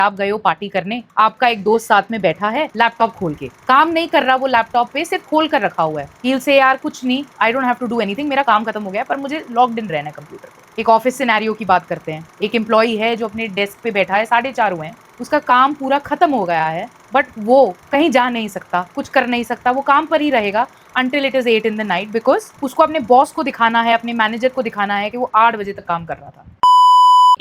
आप गए हो पार्टी करने, आपका एक दोस्त साथ में बैठा है लैपटॉप खोल के, काम नहीं कर रहा वो लैपटॉप पे, सिर्फ खोल कर रखा हुआ है। ही विल से यार कुछ नहीं, I don't have to do anything, मेरा काम खत्म हो गया पर मुझे लॉग्ड इन रहना है कंप्यूटर पे। एक ऑफिस सिनेरियो की बात करते हैं। एक एम्प्लॉई है जो अपने डेस्क पे बैठा है, 4:30 हुए हैं, उसका काम पूरा खत्म हो गया है, बट वो कहीं जा नहीं सकता, कुछ कर नहीं सकता, वो काम पर ही रहेगा until it is 8 in the night, because उसको अपने बॉस को दिखाना है, अपने मैनेजर को दिखाना है कि वो 8 बजे तक काम कर रहा था।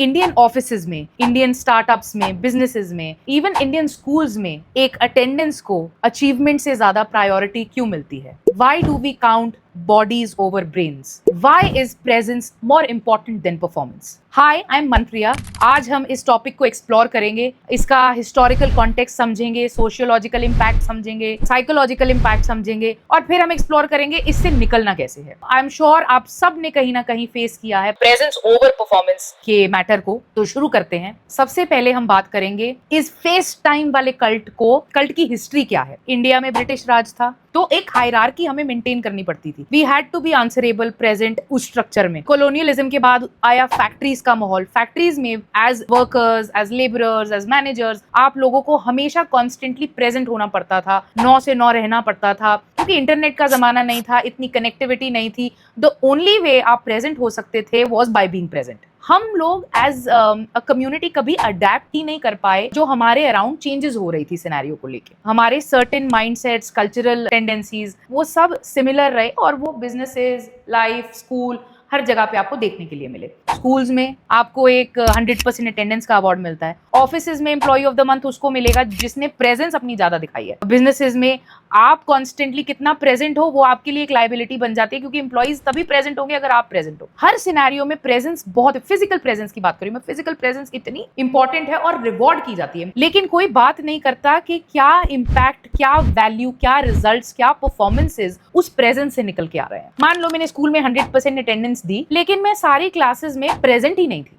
इंडियन ऑफिसेज में, इंडियन स्टार्टअप्स में, बिजनेसेस में, इवन इंडियन स्कूल्स में एक अटेंडेंस को अचीवमेंट से ज्यादा प्रायोरिटी क्यों मिलती है? Why do we count bodies over brains? Why is presence more important than performance? Hi, I'm मनप्रिया। आज हम इस टॉपिक को एक्सप्लोर करेंगे, इसका हिस्टोरिकल कॉन्टेक्स्ट समझेंगे, सोशियोलॉजिकल इम्पैक्ट समझेंगे, साइकोलॉजिकल इम्पैक्ट समझेंगे और फिर हम एक्सप्लोर करेंगे इससे निकलना कैसे है। आई एम श्योर आप सब ने कहीं ना कहीं फेस किया है प्रेजेंस ओवर परफॉर्मेंस के मैटर को। तो शुरू करते हैं। सबसे पहले हम बात करेंगे इस फेस टाइम वाले कल्ट की हिस्ट्री क्या है। इंडिया में ब्रिटिश राज था तो एक हायरार्की हमें मेंटेन करनी पड़ती थी। We had to be answerable present उस स्ट्रक्चर में। कॉलोनियलिज्म के बाद आया फैक्ट्रीज का माहौल। फैक्ट्रीज में as workers, as labourers, as managers आप लोगों को हमेशा कॉन्स्टेंटली प्रेजेंट होना पड़ता था, 9 से 9 रहना पड़ता था, क्योंकि इंटरनेट का जमाना नहीं था, इतनी कनेक्टिविटी नहीं थी। द ओनली वे आप प्रेजेंट हो सकते थे वॉज बाय बीइंग प्रेजेंट। हम लोग एज अ कम्युनिटी कभी अडेप्ट ही नहीं कर पाए जो हमारे अराउंड चेंजेस हो रही थी सिनेरियो को लेके। हमारे सर्टेन माइंडसेट्स, कल्चरल टेंडेंसीज वो सब सिमिलर रहे और वो बिजनेसेस, लाइफ, स्कूल हर जगह पे आपको देखने के लिए मिले। स्कूल्स में आपको एक 100% अटेंडेंस का अवार्ड मिलता है। ऑफिसेज में एम्प्लॉय ऑफ द मंथ उसको मिलेगा जिसने प्रेजेंस अपनी ज्यादा दिखाई है। बिजनेसेस में आप कॉन्स्टेंटली कितना प्रेजेंट हो वो आपके लिए एक लायबिलिटी बन जाती है, क्योंकि एम्प्लॉइज तभी प्रेजेंट होंगे अगर आप प्रेजेंट हो। हर सिनेरियो में प्रेजेंस बहुत, फिजिकल प्रेजेंस की बात करूं मैं, फिजिकल प्रेजेंस इतनी इंपॉर्टेंट है और रिवॉर्ड की जाती है, लेकिन कोई बात नहीं करता कि क्या इम्पैक्ट, क्या वैल्यू, क्या रिजल्ट्स, क्या परफॉर्मेंसेज उस प्रेजेंस से निकल के आ रहे हैं। मान लो मैंने स्कूल में 100% अटेंडेंस दी, लेकिन मैं सारी क्लासेस में प्रेजेंट ही नहीं थी,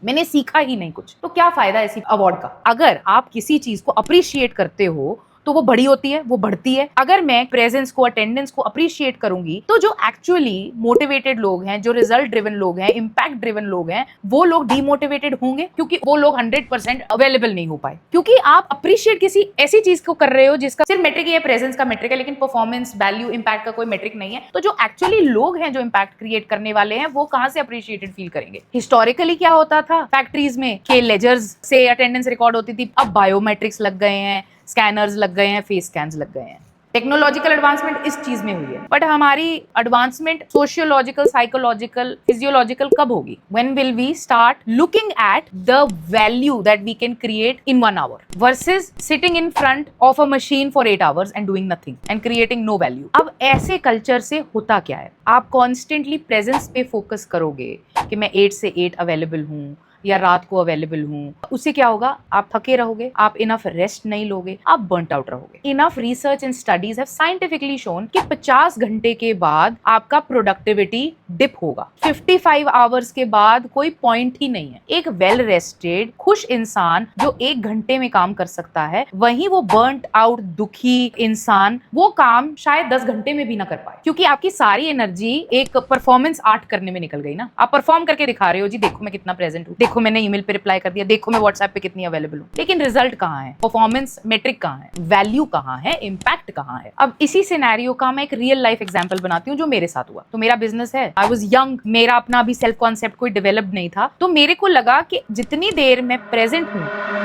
मैंने सीखा ही नहीं कुछ, तो क्या फायदा ऐसी अवार्ड का? अगर आप किसी चीज को अप्रिशिएट करते हो तो वो बड़ी होती है, वो बढ़ती है। अगर मैं प्रेजेंस को, अटेंडेंस को अप्रिशिएट करूंगी तो जो एक्चुअली मोटिवेटेड लोग हैं, जो रिजल्ट ड्रिवन लोग हैं, इंपैक्ट ड्रिवन लोग हैं, वो लोग डीमोटिवेटेड होंगे क्योंकि वो लोग 100% अवेलेबल नहीं हो पाए। क्योंकि आप अप्रिशिएट किसी ऐसी चीज को कर रहे हो जिसका सिर्फ मेट्रिक ही है, प्रेजेंस का मेट्रिक है, लेकिन परफॉर्मेंस, वैल्यू, इंपैक्ट का कोई मेट्रिक नहीं है। तो जो एक्चुअली लोग हैं जो इंपैक्ट क्रिएट करने वाले हैं वो कहां से अप्रिशिएटेड फील करेंगे? हिस्टोरिकली क्या होता था फैक्ट्रीज में के लेजर्स से अटेंडेंस रिकॉर्ड होती थी, अब बायोमेट्रिक्स लग गए हैं, स्कैनर्स लग गए हैं, फेस स्कैन्स लग गए हैं। टेक्नोलॉजिकल एडवांसमेंट इस चीज में हुई है, बट हमारी एडवांसमेंट सोशियोलॉजिकल, साइकोलॉजिकल, फिजियोलॉजिकल कब होगी? When will we start looking at the value that we can create in 1 hour versus sitting in front of a machine for 8 hours and doing nothing and creating no value. अब ऐसे culture से होता क्या है? आप constantly presence पे focus करोगे कि मैं 8 से 8 अवेलेबल हूँ या रात को अवेलेबल हूँ, उससे क्या होगा? आप थके रहोगे, आप इनफ रेस्ट नहीं लोगे, आप बर्नट आउट रहोगे। Enough research and studies have scientifically shown कि 50 घंटे के बाद आपका प्रोडक्टिविटी डिप होगा। 55 आवर्स के बाद कोई पॉइंट ही नहीं है। एक वेल रेस्टेड, खुश इंसान जो 1 घंटे में काम कर सकता है, वहीं वो बर्नट आउट, दुखी इंसान वो काम शायद 10 घंटे में भी ना कर पाए, क्योंकि आपकी सारी एनर्जी एक परफॉर्मेंस आर्ट करने में निकल गई ना। आप परफॉर्म करके दिखा रहे हो, जी देखो मैं कितना प्रेजेंट हूँ, देखो मैंने ईमेल पे रिप्लाई कर दिया, देखो मैं व्हाट्सएप पे कितनी अवेलेबल हूँ, लेकिन रिजल्ट कहाँ है? परफॉर्मेंस मेट्रिक कहाँ है? वैल्यू कहाँ है? इंपैक्ट कहाँ है? अब इसी सिनेरियो का मैं एक रियल लाइफ एग्जांपल बनाती हूँ जो मेरे साथ हुआ। तो मेरा बिजनेस है, आई वाज यंग, मेरा अपना अभी सेल्फ कॉन्सेप्ट कोई डेवलप नहीं था, तो मेरे को लगा कि जितनी देर मैं प्रेजेंट हूँ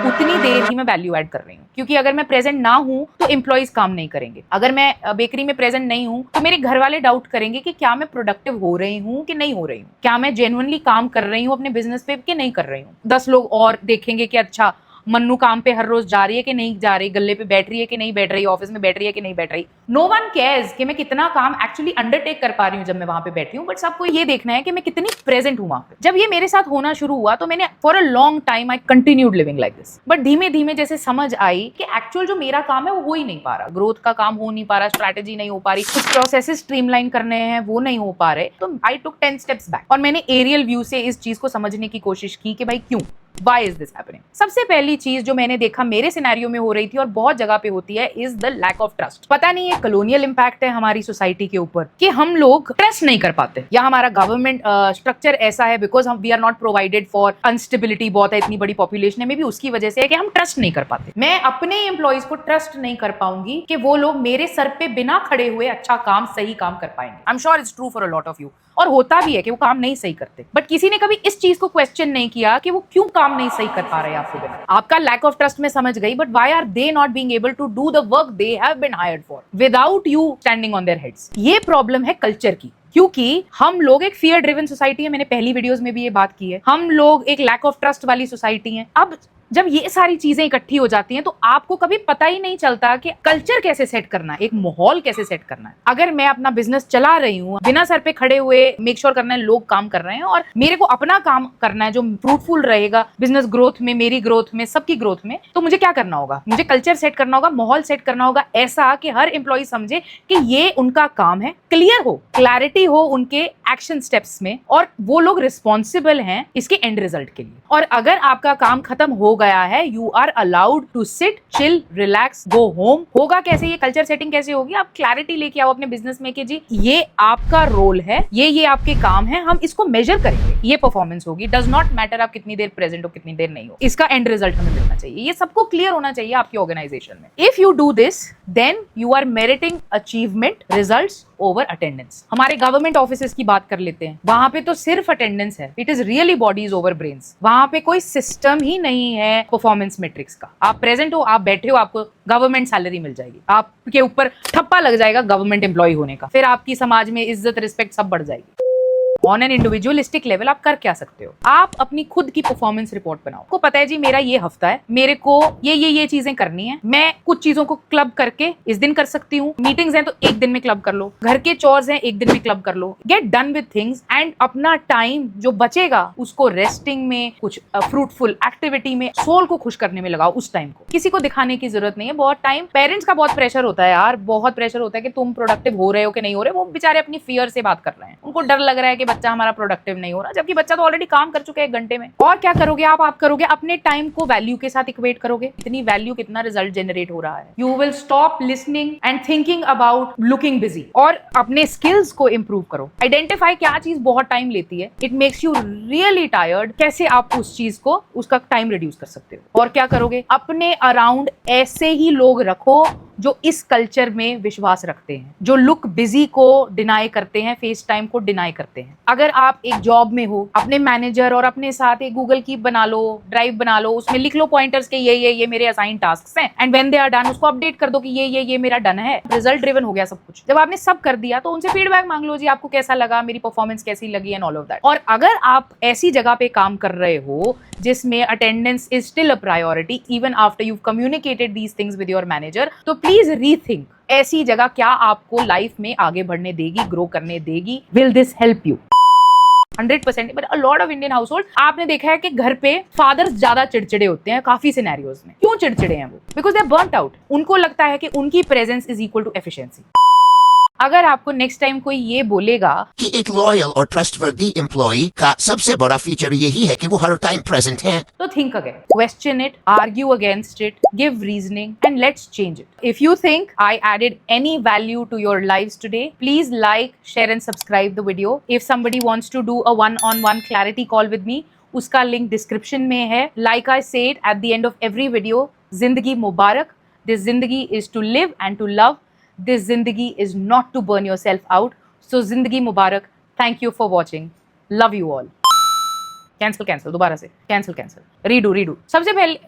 उतनी देर ही मैं वैल्यू ऐड कर रही हूँ, क्योंकि अगर मैं प्रेजेंट ना हूँ तो एम्प्लॉइज काम नहीं करेंगे। अगर मैं बेकरी में प्रेजेंट नहीं हूँ तो मेरे घर वाले डाउट करेंगे कि क्या मैं प्रोडक्टिव हो रही हूँ कि नहीं हो रही हूँ, क्या मैं जेन्युइनली काम कर रही हूँ अपने बिजनेस पे कि नहीं कर रही हूँ। 10 लोग और देखेंगे कि अच्छा मन्नू काम पे हर रोज जा रही है कि नहीं जा रही, गल्ले पे बैठ रही है कि नहीं बैठ रही, ऑफिस में बैठ रही है कि नहीं बैठ रही। नो वन केयर्स कि मैं कितना काम एक्चुअली अंडरटेक कर पा रही हूँ जब मैं वहां पे बैठी हूँ, बट सबको ये देखना है कि मैं कितनी प्रेजेंट हूँ वहां पे। जब ये मेरे साथ होना शुरू हुआ तो मैंने for a long time I continued living like this, but धीमे धीमे जैसे समझ आई कि एक्चुअल जो मेरा काम है वो हो ही नहीं पा रहा, ग्रोथ का काम हो नहीं पा रहा, स्ट्रैटेजी नहीं हो पा रही, कुछ प्रोसेसेस स्ट्रीमलाइन करने हैं वो नहीं हो पा रहे, तो आई टुक 10 स्टेप्स बैक और मैंने एरियल व्यू से इस चीज को समझने की कोशिश की कि भाई क्यों। Why is this happening? सबसे पहली चीज जो मैंने देखा मेरे सिनेरियो में हो रही थी और बहुत जगह पे होती है is the lack of trust. पता नहीं ये कॉलोनियल इंपैक्ट है हमारी सोसाइटी के ऊपर कि हम लोग ट्रस्ट नहीं कर पाते, या हमारा गवर्नमेंट स्ट्रक्चर ऐसा है बिकॉज हम we are not provided for unstability बहुत है, इतनी बड़ी पॉपुलेशन है, मे बी उसकी वजह से है कि हम ट्रस्ट नहीं कर पाते। मैं अपने एम्प्लॉइज को ट्रस्ट नहीं कर पाऊंगी कि वो लोग मेरे सर पे बिना खड़े हुए अच्छा काम, सही काम कर पाएंगे। I am sure it's true for a lot of you, और होता भी है कि वो काम नहीं सही करते, बट किसी ने कभी इस चीज को क्वेश्चन नहीं किया कि वो क्यों काम नहीं सही कर पा रहे हैं आपके बिना। आपका लैक ऑफ ट्रस्ट में समझ गई, but why are they not being able to do the work they have been hired for without you standing on their heads. ये प्रॉब्लम है कल्चर की, क्योंकि हम लोग एक फियर ड्रिवन सोसाइटी है, मैंने पहली वीडियोस में भी ये बात की है, हम लोग एक लैक ऑफ ट्रस्ट वाली सोसाइटी है। अब जब ये सारी चीजें इकट्ठी हो जाती हैं तो आपको कभी पता ही नहीं चलता कि कल्चर कैसे सेट करना है, एक माहौल कैसे सेट करना है। अगर मैं अपना बिजनेस चला रही हूँ बिना सर पे खड़े हुए, मेक श्योर करना है लोग काम कर रहे हैं और मेरे को अपना काम करना है जो फ्रूटफुल रहेगा बिजनेस ग्रोथ में, मेरी ग्रोथ में, सबकी ग्रोथ में, तो मुझे क्या करना होगा? मुझे कल्चर सेट करना होगा, माहौल सेट करना होगा ऐसा कि हर एम्प्लॉय समझे कि ये उनका काम है, क्लियर हो, क्लैरिटी हो उनके एक्शन स्टेप्स में, और वो लोग रिस्पॉन्सिबल हैं इसके एंड रिजल्ट के लिए। और अगर आपका काम खत्म हो गया है, you are allowed to sit, chill, relax, go home. होगा कैसे ये कल्चर सेटिंग कैसे होगी? आप क्लैरिटी लेके आओ अपने बिजनेस में कि जी ये आपका रोल है, ये आपके काम है, हम इसको मेजर करेंगे, ये परफॉर्मेंस होगी। डज नॉट मैटर आप कितनी देर प्रेजेंट हो, कितनी देर नहीं हो, इसका एंड रिजल्ट हमें मिलना चाहिए। ये सबको क्लियर होना चाहिए आपकी ऑर्गेनाइजेशन में। If you do this then you are meriting achievement, results over attendance. हमारे गवर्नमेंट ऑफिसेस की बात कर लेते हैं, वहां पे तो सिर्फ अटेंडेंस है, it is really bodies over brains. वहां पे कोई सिस्टम ही नहीं है परफॉर्मेंस मेट्रिक्स का। आप प्रेजेंट हो, आप बैठे हो, आपको गवर्नमेंट सैलरी मिल जाएगी, आपके ऊपर ठप्पा लग जाएगा गवर्नमेंट एम्प्लॉय होने का, फिर आपकी समाज में इज्जत, रिस्पेक्ट सब बढ़ जाएगी। ऑन एन इंडिविजुअलिस्टिक लेवल आप कर क्या सकते हो? आप अपनी खुद की परफॉर्मेंस रिपोर्ट बनाओ। आपको पता है जी मेरा ये हफ्ता है, मेरे को ये चीजें करनी है, मैं कुछ चीजों को क्लब करके इस दिन कर सकती हूँ, मीटिंग्स हैं तो एक दिन में क्लब कर लो, घर के चोर्स हैं एक दिन में क्लब कर लो, get done with things and अपना टाइम जो बचेगा उसको रेस्टिंग में, कुछ फ्रूटफुल एक्टिविटी में, सोल को खुश करने में लगाओ। उस टाइम को किसी को दिखाने की जरूरत नहीं है। बहुत टाइम पेरेंट्स का बहुत प्रेशर होता है यार, बहुत प्रेशर होता है कि तुम प्रोडक्टिव हो रहे हो कि नहीं हो रहे। वो बेचारे अपनी फियर से बात कर रहे हैं, उनको डर लग रहा है कि बच्चा हमारा प्रोडक्टिव नहीं हो रहा, जबकि बच्चा तो ऑलरेडी काम कर चुका है 1 घंटे में। और क्या करोगे आप करोगे अपने टाइम को वैल्यू के साथ इक्वेट करोगे, इतनी वैल्यू कितना रिजल्ट जनरेट हो रहा है। You will stop listening and thinking about looking busy, और अपने स्किल्स को इंप्रूव करो। आइडेंटिफाई क्या चीज बहुत टाइम लेती है, it makes you really tired, कैसे आप उस चीज को, उसका टाइम रिड्यूस कर सकते हो। और क्या करोगे? अपने अराउंड ऐसे ही लोग रखो जो इस कल्चर में विश्वास रखते हैं, जो लुक बिजी को डिनाई करते हैं, फेस टाइम को डिनाई करते हैं। अगर आप एक जॉब में हो, अपने मैनेजर और अपने साथ एक गूगल कीप बना लो, ड्राइव बना लो, उसमें लिख लो पॉइंटर्स के ये मेरे असाइन टास्क्स हैं, and when they are done उसको अपडेट कर दो कि ये मेरा डन है। रिजल्ट ड्रिवन हो गया सब कुछ। जब आपने सब कर दिया तो उनसे फीडबैक मांग लो, जी आपको कैसा लगा, मेरी परफॉर्मेंस कैसी लगी एंड ऑल ऑफ दैट। और अगर आप ऐसी जगह पे काम कर रहे हो जिसमें attendance is still a priority even after you communicated these things with your manager, तो प्लीज रीथिंक ऐसी जगह क्या आपको लाइफ में आगे बढ़ने देगी, ग्रो करने देगी। Will this help you? 100%। But a lot of Indian house hold आपने देखा है कि घर पे फादर्स ज्यादा चिड़चिड़े होते हैं काफी सिनेरियोज में। क्यों चिड़चिड़े हैं वो? Because they are burnt out. उनको लगता है कि उनकी presence is equal to efficiency. अगर आपको नेक्स्ट टाइम कोई ये बोलेगा कि एक लॉयल और ट्रस्टवर्दी एम्प्लॉय का सबसे बड़ा फीचर यही है कि वो हर टाइम प्रेजेंट है, तो think again, question it, argue against it, give reasoning, and let's change it. If you think I added any value to your lives today, please like, share and subscribe the video. If somebody wants to do a one-on-one clarity call with me, उसका link description में है. Like I said at the end of every video, जिंदगी मुबारक. This zindagi is to live and to love. This zindagi is not to burn yourself out. So zindagi mubarak. Thank you for watching. Love you all. Cancel दोबारा से. Cancel. Redo. सबसे पहले